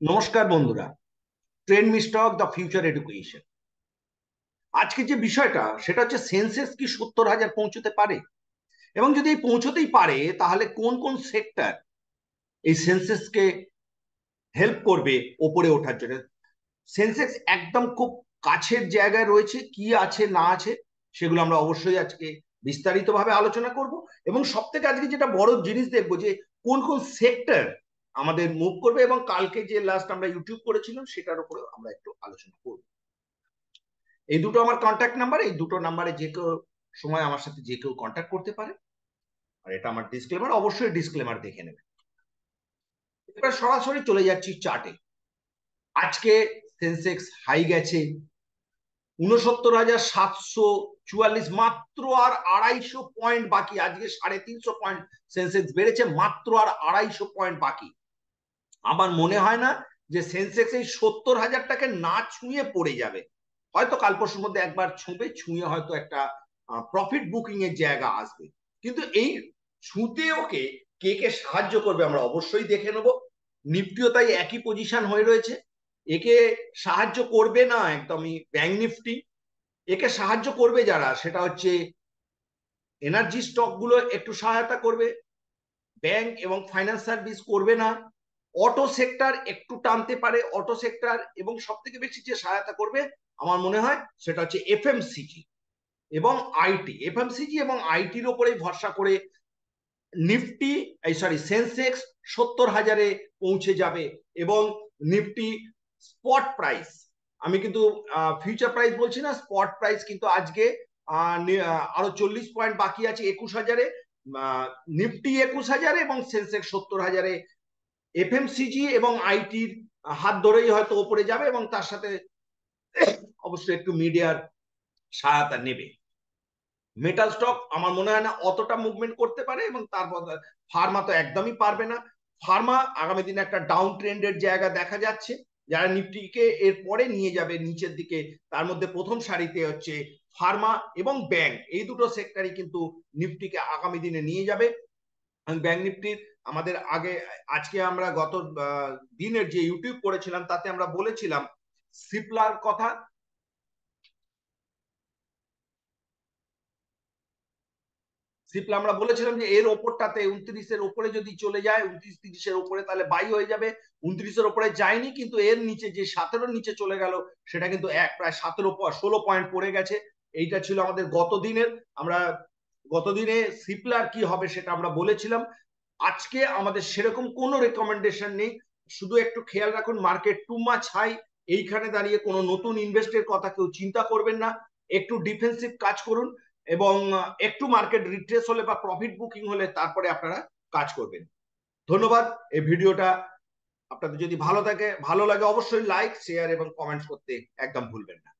নমস্কার বন্ধুরা। ট্রেন্ড মিস্টক দ্য ফিউচার এডুকেশন। আজকে যে বিষয়টা সেটা হচ্ছে সেন্সেক্স কি 70,000 পৌঁছতে পারে, এবং যদি পৌঁছতেই পারে তাহলে কোন কোন সেক্টর এই সেন্সেক্সকে হেল্প করবে ওপরে ওঠার জন্য। সেন্সেক্স একদম খুব কাছের জায়গায় রয়েছে, কি আছে না আছে সেগুলো আমরা অবশ্যই আজকে বিস্তারিতভাবে আলোচনা করব। এবং সব থেকে আজকে যেটা বড় জিনিস দেখবো যে কোন কোন সেক্টর আমাদের মুভ করবে, এবং কালকে যে লাস্ট আমরা ইউটিউব করেছিলাম সেটার উপরে আমরা একটু আলোচনা করব। এই দুটো আমার কন্ট্যাক্ট নাম্বার, এই দুটো নাম্বারে যে কেউ সময় আমার সাথে যে কেউ কন্ট্যাক্ট করতে পারে। আর এটা আমার ডিসক্লেমার, অবশ্যই ডিসক্লেমার দেখে নেবেন। এবার সরাসরি চলে যাচ্ছি চার্টে। আজকে সেন্সেক্স হাই গেছে 69,744, মাত্র আর 250 পয়েন্ট বাকি। আজকে 350 পয়েন্ট সেন্সেক্স বেড়েছে, মাত্র আর 250 পয়েন্ট বাকি। আমার মনে হয় না যে সেন্সেক্স এই 70,000টাকে না ছুঁয়ে পড়ে যাবে। হয়তো কাল পরশুর মধ্যে একবার ছুঁয়ে হয়তো একটা প্রফিট বুকিং এর জায়গা আসবে। কিন্তু এই ছুঁতে ওকে কে কে সাহায্য করবে আমরা অবশ্যই দেখে নেব। নিফটিও তাই একই পজিশন হয়ে রয়েছে। একে সাহায্য করবে না একদমই ব্যাংক নিফটি। একে সাহায্য করবে যারা, সেটা হচ্ছে এনার্জি স্টক গুলো একটু সহায়তা করবে, ব্যাংক এবং ফাইন্যান্স সার্ভিস করবে না। অটো সেক্টর একটু টানতে পারে, অটো সেক্টর, এবং সব থেকে বেশি যে সহায়তা করবে আমার মনে হয় সেটা হচ্ছে এফএমসিজি এবং আইটি। এফএমসিজি এবং আইটির ওপরেই ভরসা করে নিফটি, এই সরি সেন্সেক্স 70,000-এ পৌঁছে যাবে। এবং নিফটি স্পট প্রাইস, আমি কিন্তু ফিউচার প্রাইস বলছি না, স্পট প্রাইস কিন্তু আজকে আরো 40 পয়েন্ট বাকি আছে 21,000-এ। নিফটি 21,000 এবং সেন্সেক্স 70,000-এ। এফএমসিজি এবং আইটির হাত ধরেই হয়তো ওপরে যাবে, এবং তার সাথে অবশ্যই একটু মিডিয়ার সহায়তা নেবে। মেটাল স্টক আমার মনে হয় না অতটা মুভমেন্ট করতে পারে, এবং তারপর ফার্মা তো একদমই পারবে না। ফার্মা আগামী দিনে একটা ডাউন ট্রেন্ডের জায়গা দেখা যাচ্ছে, যারা নিফটিকে এর পরে নিয়ে যাবে নিচের দিকে। তার মধ্যে প্রথম সারিতে হচ্ছে ফার্মা এবং ব্যাংক, এই দুটো সেক্টরই কিন্তু নিফটিকে আগামী দিনে নিয়ে যাবে। ব্যাংক নিফটির আমাদের আগে, আজকে আমরা গত দিনের যে ইউটিউব করেছিলাম তাতে আমরা বলেছিলাম সিপলার কথা। সিপলা আমরা বলেছিলাম যে এর ওপরটাতে 29-এর ওপরে যদি চলে যায়, 29-30-এর ওপরে, তাহলে বাই হয়ে যাবে। 29-এর ওপরে যায়নি, কিন্তু এর নিচে যে 17-র নিচে চলে গেল, সেটা কিন্তু প্রায় 16 পয়েন্ট পড়ে গেছে। এইটা ছিল আমাদের গতদিনের। আমরা গতদিনে সিপলার কি হবে সেটা আমরা বলেছিলাম। আজকে আমাদের সেরকম কোনো রেকমেন্ডেশন নেই। শুধু একটু খেয়াল রাখুন, মার্কেট টু মাচ হাই। এইখানে দাঁড়িয়ে কোনো নতুন ইনভেস্টের কথা কেউ চিন্তা করবেন না। একটু ডিফেন্সিভ কাজ করুন, এবং একটু মার্কেট রিট্রেস হলে বা প্রফিট বুকিং হলে তারপরে আপনারা কাজ করবেন। ধন্যবাদ। এই ভিডিওটা আপনাদের যদি ভালো লাগে অবশ্যই লাইক, শেয়ার এবং কমেন্টস করতে একদম ভুলবেন না।